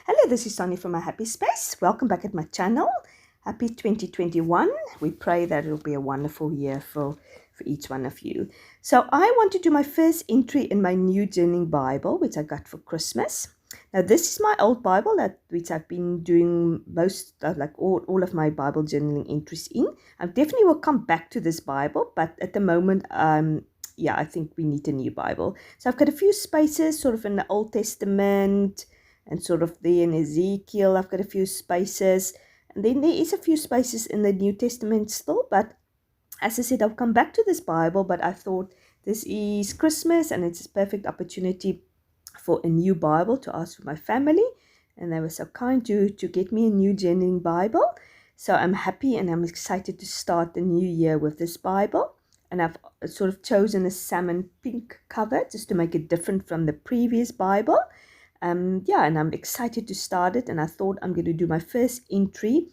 Hello, this is Sonja from My Happy Space. Welcome back at my channel. Happy 2021. We pray that it'll be a wonderful year for each one of you. So I want to do my first entry in my new journaling Bible, which I got for Christmas. Now this is my old Bible which I've been doing most of, like all of my Bible journaling entries in. I definitely will come back to this Bible, but at the moment, I think we need a new Bible. So I've got a few spaces sort of in the Old Testament, and sort of there in Ezekiel, I've got a few spaces. And then there is a few spaces in the New Testament still. But as I said, I'll come back to this Bible. But I thought this is Christmas and it's a perfect opportunity for a new Bible to ask for my family. And they were so kind to get me a new journaling Bible. So I'm happy and I'm excited to start the new year with this Bible. And I've sort of chosen a salmon pink cover just to make it different from the previous Bible. And I'm excited to start it, and I thought I'm going to do my first entry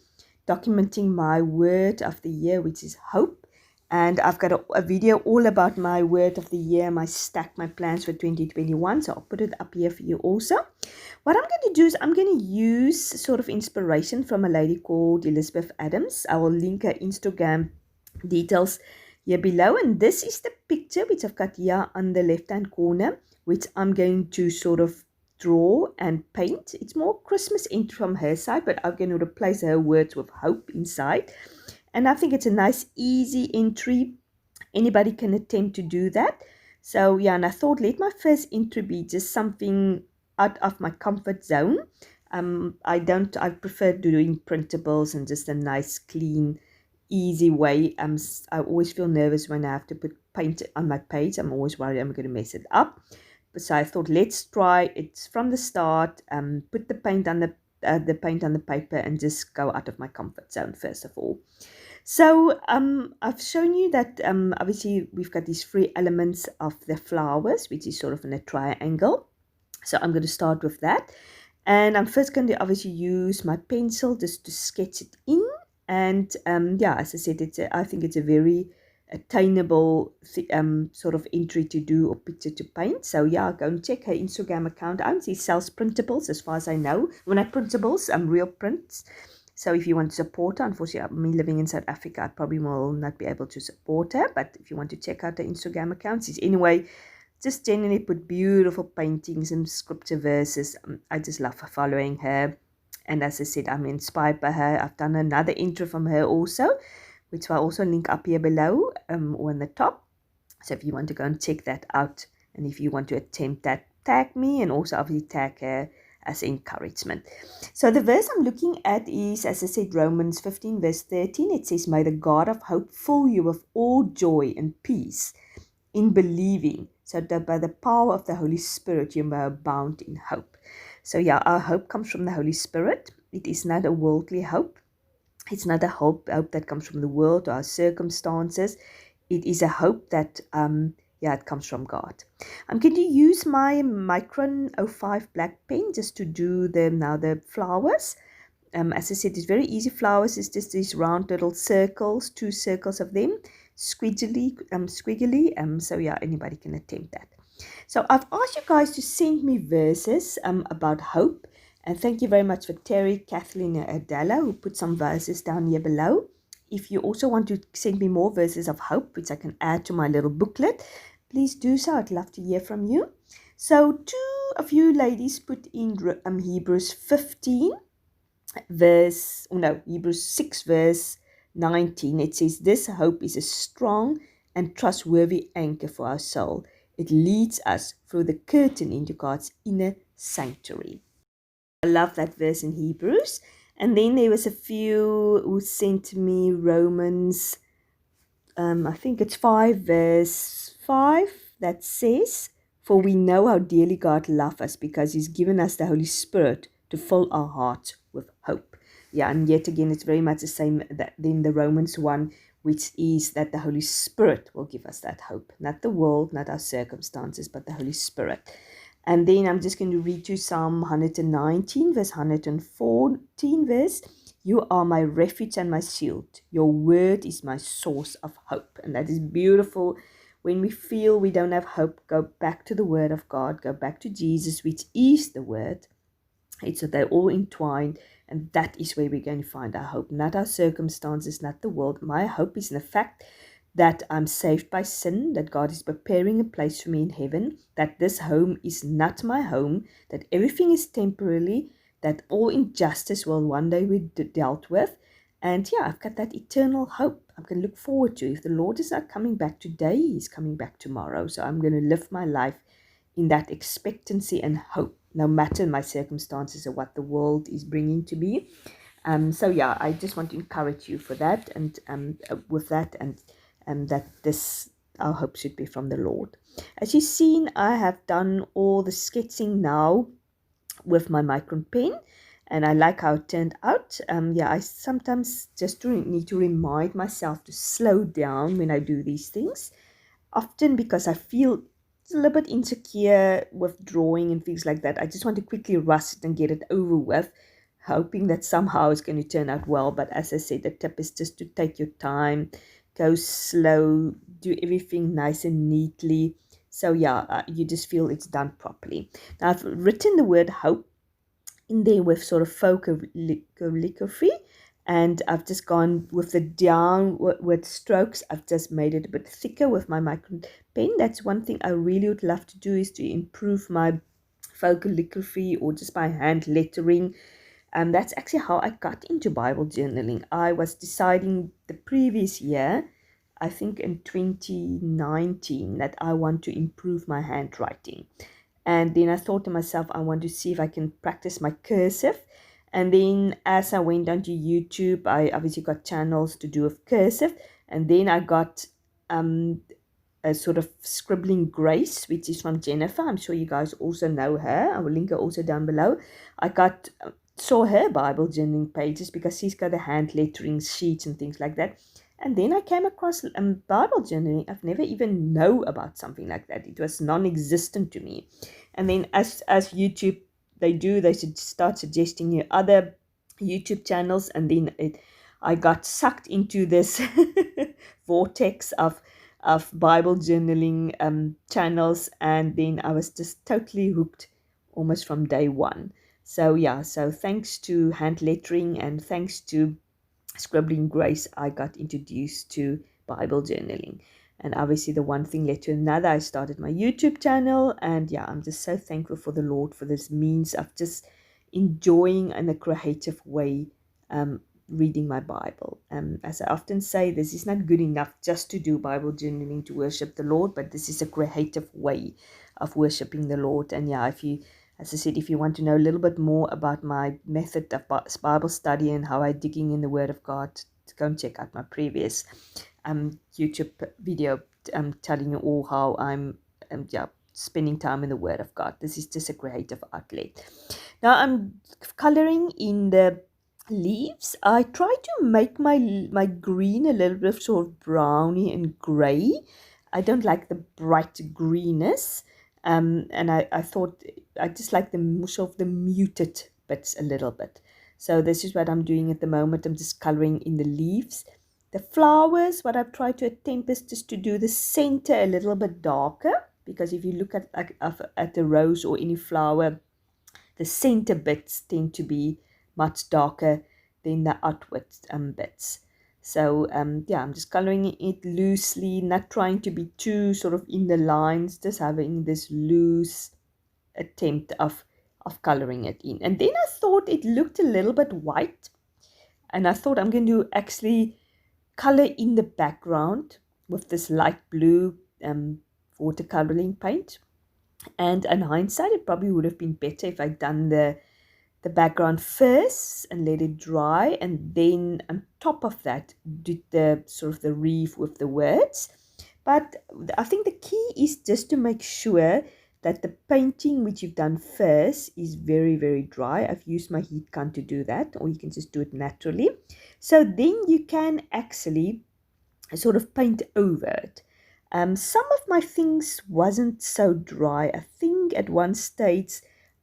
documenting my word of the year, which is hope. And I've got a video all about my word of the year, my plans for 2021, so I'll put it up here for you also. What I'm going to do is I'm going to use sort of inspiration from a lady called Elizabeth Adams. I will link her Instagram details here below, and this is the picture which I've got here on the left hand corner, which I'm going to sort of draw and paint. It's more Christmas entry from her side, but I'm going to replace her words with hope inside. And I think it's a nice easy entry. Anybody can attempt to do that. So and I thought let my first entry be just something out of my comfort zone. I prefer doing printables and just a nice clean easy way. I always feel nervous when I have to put paint on my page. I'm always worried I'm going to mess it up. So I thought, let's try it from the start. Put the paint on the paper and just go out of my comfort zone first of all. So I've shown you that obviously we've got these three elements of the flowers, which is sort of in a triangle. So I'm going to start with that, and I'm first going to obviously use my pencil just to sketch it in. And as I said, I think it's a very attainable sort of entry to do or picture to paint. So go and check her Instagram account out. She sells printables as far as I know. When I printables, real prints. So if you want to support her, unfortunately, me living in South Africa, I probably will not be able to support her. But if you want to check out her Instagram account, she's anyway just generally put beautiful paintings and scripture verses. I just love following her. And as I said, I'm inspired by her. I've done another intro from her also, which I'll also link up here below or on the top. So if you want to go and check that out, and if you want to attempt that, tag me, and also obviously tag her as encouragement. So the verse I'm looking at is, as I said, Romans 15 verse 13. It says, "May the God of hope fill you with all joy and peace in believing, so that by the power of the Holy Spirit you may abound in hope." So our hope comes from the Holy Spirit. It is not a worldly hope. It's not a hope that comes from the world or our circumstances. It is a hope that it comes from God. I'm going to use my Micron 05 black pen just to do the flowers. As I said, it's very easy flowers. It's just these round little circles, 2 circles of them, squiggly. So anybody can attempt that. So I've asked you guys to send me verses about hope. And thank you very much for Terry, Kathleen, and Adela, who put some verses down here below. If you also want to send me more verses of hope, which I can add to my little booklet, please do so. I'd love to hear from you. So 2 of you ladies put in Hebrews 6 verse 19. It says, "This hope is a strong and trustworthy anchor for our soul. It leads us through the curtain into God's inner sanctuary." I love that verse in Hebrews. And then there was a few who sent me Romans, I think it's 5 verse 5, that says, "For we know how dearly God loves us because he's given us the Holy Spirit to fill our hearts with hope." And yet again, it's very much the same that in the Romans 1, which is that the Holy Spirit will give us that hope. Not the world, not our circumstances, but the Holy Spirit. And then I'm just going to read you Psalm 119, verse 114, verse. "You are my refuge and my shield. Your word is my source of hope." And that is beautiful. When we feel we don't have hope, go back to the word of God. Go back to Jesus, which is the word. So they're all entwined, and that is where we're going to find our hope. Not our circumstances, not the world. My hope is in the fact that I'm saved by sin, that God is preparing a place for me in heaven, that this home is not my home, that everything is temporary, that all injustice will one day be dealt with. And yeah, I've got that eternal hope I can look forward to. If the Lord is not coming back today, He's coming back tomorrow. So I'm going to live my life in that expectancy and hope, no matter my circumstances or what the world is bringing to me. So yeah, I just want to encourage you for that, and with that, and that this our hope should be from the Lord. As you've seen, I have done all the sketching now with my micron pen, and I like how it turned out. Yeah, I sometimes just need to remind myself to slow down when I do these things, often because I feel a little bit insecure with drawing and things like that. I just want to quickly rush it and get it over with, hoping that somehow it's going to turn out well. But as I said, the tip is just to take your time, go slow, do everything nice and neatly. So yeah, you just feel it's done properly. Now I've written the word hope in there with sort of faux calligraphy, and I've just gone with the downward strokes. I've just made it a bit thicker with my micron pen. That's one thing I really would love to do, is to improve my faux calligraphy or just by hand lettering. And that's actually how I got into Bible journaling. I was deciding the previous year, I think in 2019, that I want to improve my handwriting. And then I thought to myself, I want to see if I can practice my cursive. And then as I went onto YouTube, I obviously got channels to do with cursive. And then I got a sort of scribbling grace, which is from Jennifer. I'm sure you guys also know her. I will link her also down below. I saw her Bible journaling pages because she's got the hand lettering sheets and things like that. And then I came across Bible journaling. I've never even know about something like that. It was non-existent to me. And then as YouTube, they should start suggesting you other YouTube channels. And then I got sucked into this vortex of Bible journaling channels. And then I was just totally hooked almost from day one. So yeah, so thanks to hand lettering and thanks to scribbling grace, I got introduced to Bible journaling. And obviously the one thing led to another. I started my YouTube channel, and yeah, I'm just so thankful for the Lord for this means of just enjoying in a creative way reading my Bible. As I often say, this is not good enough just to do Bible journaling to worship the Lord, but this is a creative way of worshiping the Lord. And yeah, as I said, if you want to know a little bit more about my method of Bible study and how I'm digging in the Word of God, go and check out my previous YouTube video telling you all how I'm spending time in the Word of God. This is just a creative outlet. Now I'm coloring in the leaves. I try to make my green a little bit sort of browny and grey. I don't like the bright greenness. And I thought I just like the sort of the muted bits a little bit. So this is what I'm doing at the moment. I'm just coloring in the leaves. The flowers, what I've tried to attempt is just to do the center a little bit darker, because if you look at the rose or any flower, the center bits tend to be much darker than the outward bits. So yeah, I'm just coloring it loosely, not trying to be too sort of in the lines, just having this loose attempt of coloring it in. And then I thought it looked a little bit white, and I thought I'm going to actually color in the background with this light blue watercoloring paint. And in hindsight, it probably would have been better if I'd done the background first and let it dry, and then on top of that did the sort of the wreath with the words. But I think the key is just to make sure that the painting which you've done first is very, very dry. I've used my heat gun to do that, or you can just do it naturally. So then you can actually sort of paint over it. Some of my things wasn't so dry. I think at one stage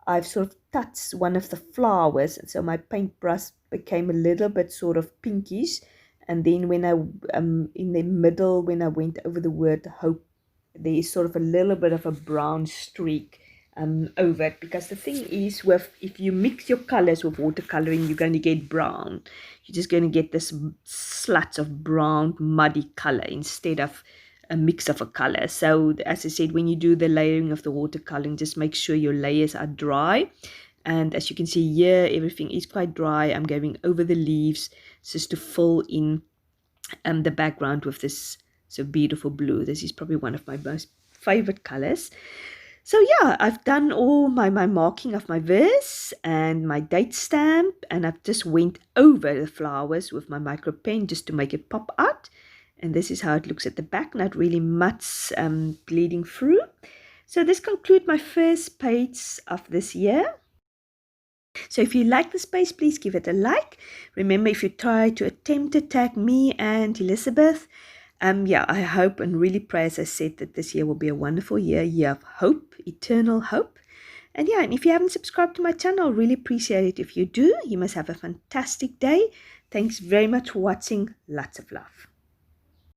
I've sort of touched one of the flowers, and so my paintbrush became a little bit sort of pinkish. And then when I in the middle, when I went over the word hope, there is sort of a little bit of a brown streak over it, because the thing is, with if you mix your colors with watercoloring, you're going to get brown. You're just going to get this sluts of brown muddy color instead of a mix of a color. So as I said, when you do the layering of the watercoloring, just make sure your layers are dry. And as you can see here, everything is quite dry. I'm going over the leaves just to fill in the background with this so beautiful blue. This is probably one of my most favorite colors. So yeah, I've done all my marking of my verse and my date stamp, and I've just went over the flowers with my micro pen just to make it pop out. And this is how it looks at the back, not really much bleeding through. So this concludes my first page of this year. So if you like this page, please give it a like. Remember, if you try to attempt to tag me and Elizabeth, yeah, I hope and really pray, as I said, that this year will be a wonderful year of hope, eternal hope. And yeah, and if you haven't subscribed to my channel, I really appreciate it if you do. You must have a fantastic day. Thanks very much for watching. Lots of love.